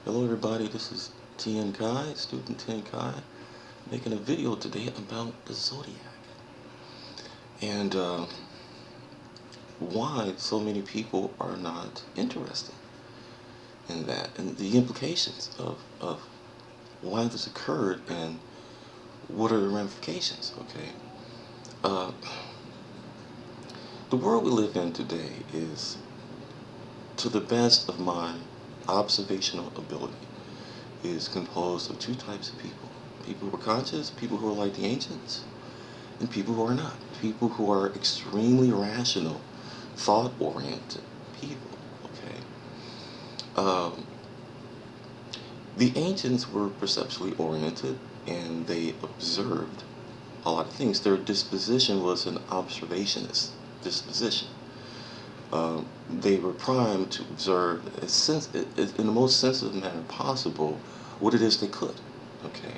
Hello everybody, this is Tien Kai, student Tien Kai, making a video today about the Zodiac and why so many people are not interested in that and the implications of why this occurred and what are the ramifications, okay? Uh, the world we live in today is, to the best of my observational ability, is composed of two types of people. People who are conscious, people who are like the ancients, and people who are not. People who are extremely rational, thought-oriented people, okay? Um, the ancients were perceptually oriented, and they observed a lot of things. Their disposition was an observationist disposition. They were primed to observe in the most sensitive manner possible what it is they could, okay?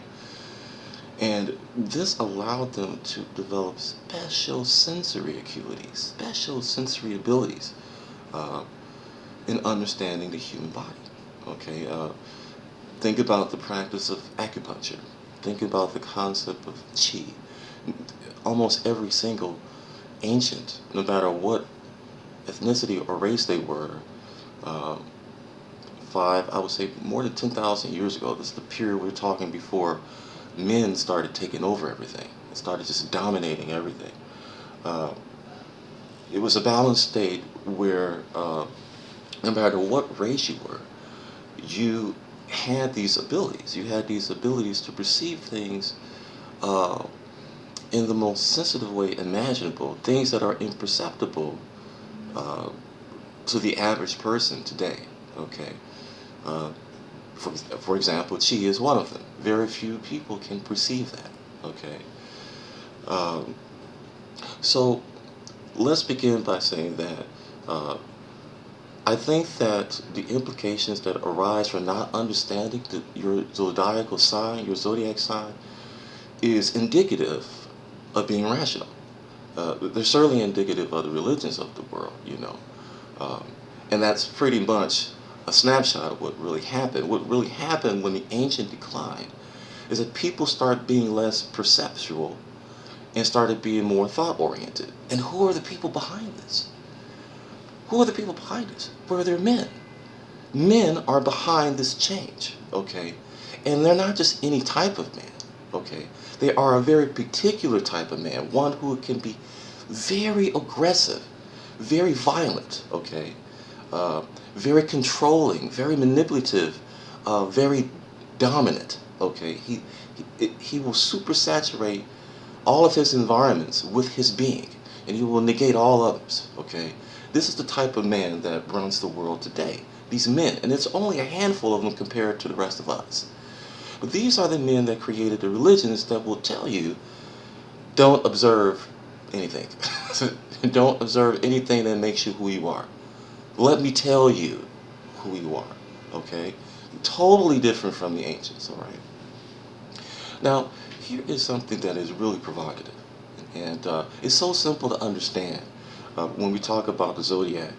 And this allowed them to develop special sensory acuities, special sensory abilities uh, in understanding the human body. Okay, think about the practice of acupuncture. Think about the concept of qi. Almost every single ancient, no matter what ethnicity or race they were, uh, I would say more than 10,000 years ago, this is the period we're talking before men started taking over everything. It started just dominating everything. Uh, it was a balanced state where no matter what race you were, you had these abilities. You had these abilities to perceive things uh, in the most sensitive way imaginable, things that are imperceptible uh, to the average person today. Okay. Uh, for example, chi is one of them. Very few people can perceive that. Okay. Um, so let's begin by saying that uh, I think that the implications that arise from not understanding your zodiacal sign, your zodiac sign, is indicative of being rational. They're certainly indicative of the religions of the world, you know. Um, and that's pretty much a snapshot of what really happened. What really happened when the ancient declined is that people start being less perceptual and started being more thought-oriented. And who are the people behind this? Who are the people behind this? Where are their men? Men are behind this change, okay? And they're not just any type of man, okay? They are a very particular type of man, one who can be very aggressive, very violent, okay? Uh, very controlling, very manipulative, very dominant, okay? He will supersaturate all of his environments with his being, and he will negate all others, okay? This is the type of man that runs the world today. These men, and it's only a handful of them compared to the rest of us. But these are the men that created the religions that will tell you, don't observe anything. Don't observe anything that makes you who you are. Let me tell you who you are, okay? Totally different from the ancients, all right? Now, here is something that is really provocative, and it's so simple to understand when we talk about the zodiac,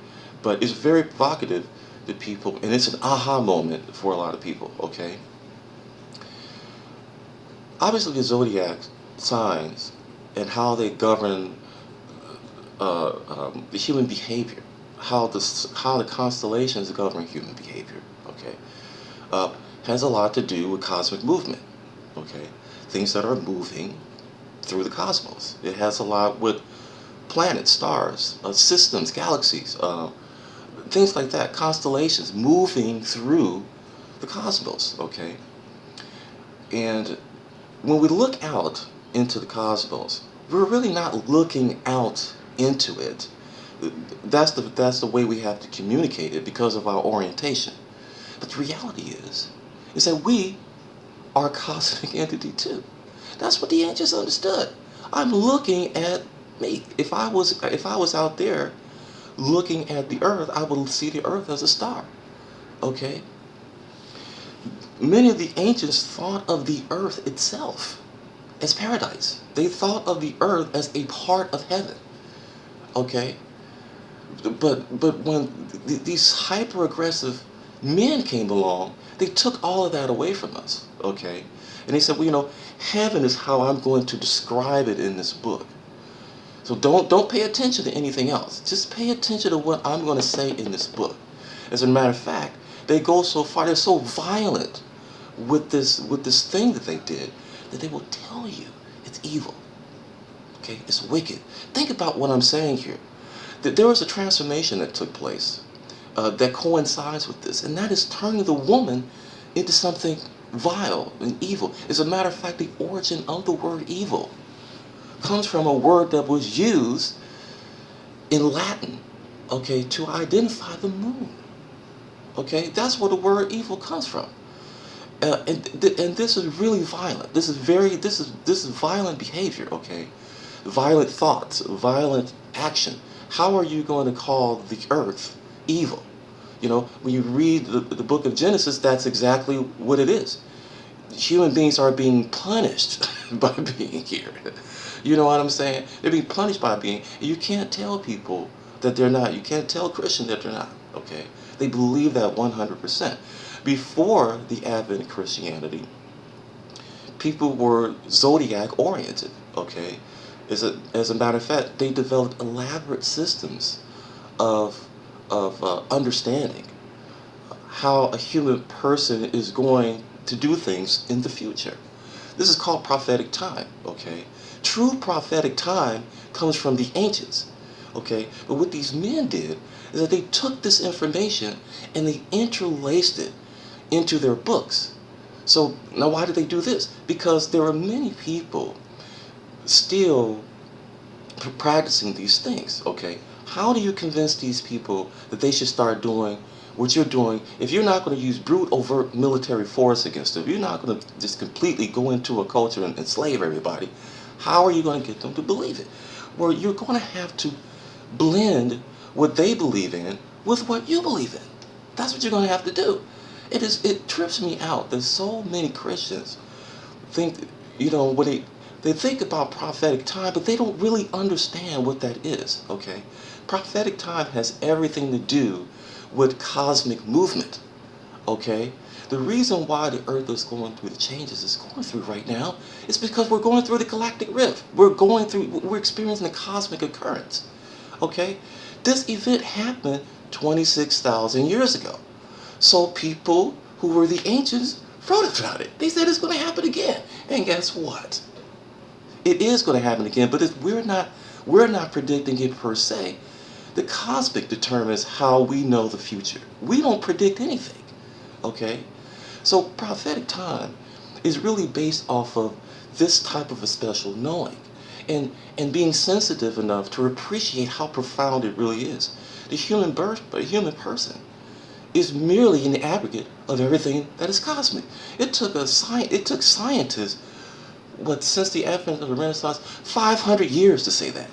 but it's very provocative to people, and it's an aha moment for a lot of people, okay? Obviously, the zodiac signs and how they govern the human behavior, how the constellations govern human behavior, okay, has a lot to do with cosmic movement, okay? Things that are moving through the cosmos. It has a lot with planets, stars, systems, galaxies, things like that, constellations moving through the cosmos, okay? And when we look out into the cosmos, we're really not looking out into it. That's the way we have to communicate it because of our orientation. But the reality is that we are a cosmic entity too. That's what the ancients understood. I'm looking at me. If I was out there looking at the earth, I would see the earth as a star. Okay? Many of the ancients thought of the earth itself as paradise. They thought of the earth as a part of heaven. Okay? But when these hyper aggressive Men came along, they took all of that away from us, okay? And they said, well, you know, heaven is how I'm going to describe it in this book. So don't pay attention to anything else. Just pay attention to what I'm going to say in this book. As a matter of fact, they go so far, they're so violent with this thing that they did, that they will tell you it's evil. Okay, it's wicked. Think about what I'm saying here. That there was a transformation that took place that coincides with this, and that is turning the woman into something vile and evil. As a matter of fact, the origin of the word evil comes from a word that was used in Latin, okay, to identify the moon. Okay, that's where the word evil comes from. And this is really violent. This is violent behavior. Okay, violent thoughts, violent action. How are you going to call the earth evil? You know, when you read the book of Genesis, that's exactly what it is. Human beings are being punished by being here. You know what I'm saying? They're being punished by being. You can't tell people that they're not. You can't tell Christians that they're not. Okay, they believe that 100%. Before the advent of Christianity, people were Zodiac oriented. Okay, as a matter of fact, they developed elaborate systems of understanding how a human person is going to do things in the future. This is called prophetic time. Okay, true prophetic time comes from the ancients. Okay, but what these men did is that they took this information and they interlaced it into their books. So now why did they do this? Because there are many people still practicing these things. Okay, how do you convince these people that they should start doing what you're doing if you're not going to use brute overt military force against them? You're not going to just completely go into a culture and enslave everybody. How are you going to get them to believe it? Well, you're going to have to blend what they believe in with what you believe in. That's what you're going to have to do. It trips me out that so many Christians think, you know, when they think about prophetic time, but they don't really understand what that is. Okay, prophetic time has everything to do with cosmic movement. Okay, the reason why the earth is going through the changes it's going through right now is because we're going through the galactic rift. We're experiencing a cosmic occurrence. Okay, this event happened 26,000 years ago. So people who were the ancients wrote about it. They said it's going to happen again. And guess what? It is going to happen again, but we're not predicting it per se. The cosmic determines how we know the future. We don't predict anything. Okay? So prophetic time is really based off of this type of a special knowing and being sensitive enough to appreciate how profound it really is. The human person is merely an aggregate of everything that is cosmic. It took scientists, since the advent of the Renaissance, 500 years to say that.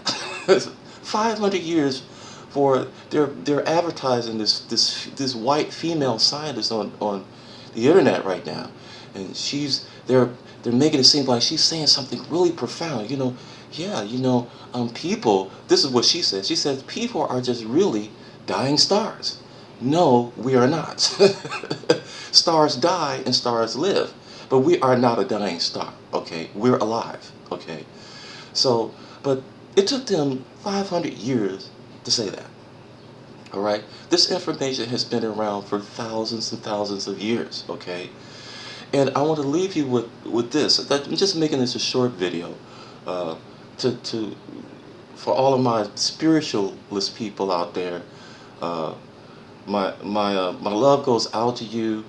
500 years for they're advertising this white female scientist on the internet right now, and they're making it seem like she's saying something really profound. You know, yeah, you know, people. This is what she says. She says people are just really dying stars. No, we are not. Stars die and stars live, but we are not a dying star. Okay, we're alive. Okay, so but it took them 500 years to say that. All right, this information has been around for thousands and thousands of years. Okay, and I want to leave you with this. I'm just making this a short video to for all of my spiritualist people out there. My love goes out to you.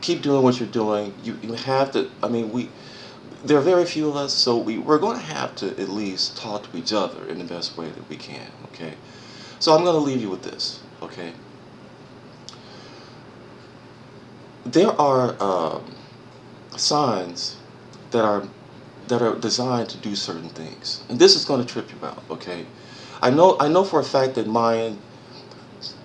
Keep doing what you're doing. You have to. I mean, there are very few of us, so we're going to have to at least talk to each other in the best way that we can. Okay. So I'm going to leave you with this. Okay. There are signs that are designed to do certain things, and this is going to trip you out. Okay. I know for a fact that Mayan,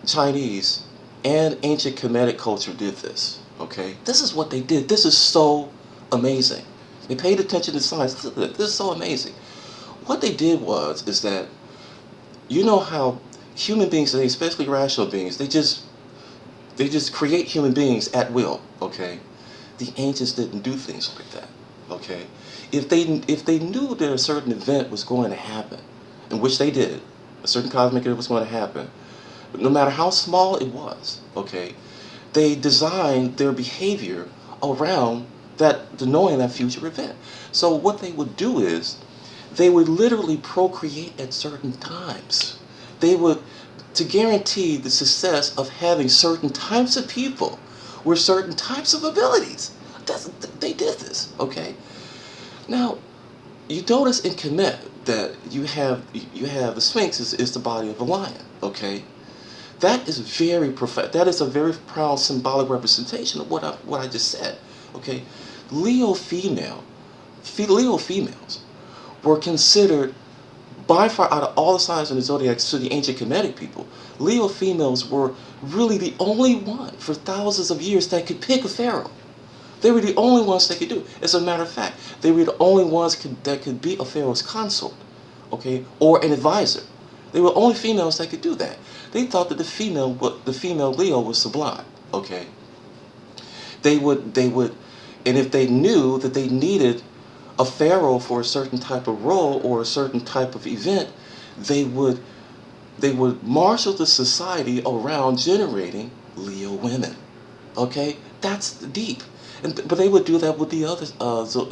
Chinese, and ancient Kemetic culture did this. Okay, this is what they did. This is so amazing. They paid attention to science. This is so amazing. What they did is that, you know how human beings today, especially rational beings, they just They just create human beings at will, okay? The ancients didn't do things like that, okay? If they knew that a certain event was going to happen, in which they did, a certain cosmic event was going to happen, but no matter how small it was, okay, they designed their behavior around the knowing that future event. So what they would do is they would literally procreate at certain times. They would, to guarantee the success of having certain types of people with certain types of abilities. They did this, okay? Now, you notice in Kemet that you have the Sphinx is the body of a lion, okay? That is very that is a very proud symbolic representation of what I just said, okay? Leo females were considered by far out of all the signs in the zodiac to the ancient Kemetic people. Leo females were really the only one for thousands of years that could pick a pharaoh. They were the only ones that could do it. As a matter of fact, they were the only ones that could be a pharaoh's consort, okay, or an advisor. They were only females that could do that. They thought that the female Leo was sublime, okay. They would, and if they knew that they needed a pharaoh for a certain type of role or a certain type of event, they would marshal the society around generating Leo women. Okay, that's deep. But they would do that with the other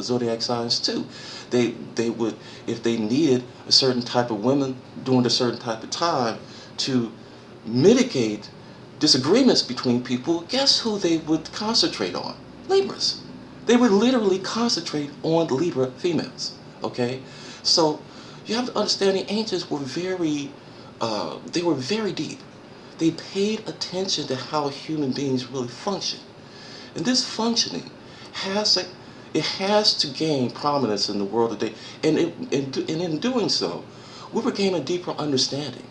zodiac signs too. They would, if they needed a certain type of women during a certain type of time to mitigate disagreements between people, guess who they would concentrate on? Libras. They would literally concentrate on Libra females. Okay, so you have to understand the ancients were they were very deep. They paid attention to how human beings really function. And this functioning has to gain prominence in the world today. And in doing so, we will gain a deeper understanding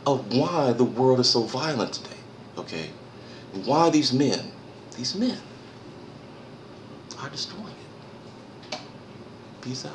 of why the world is so violent today. Okay? And why these men are destroying it. Peace out.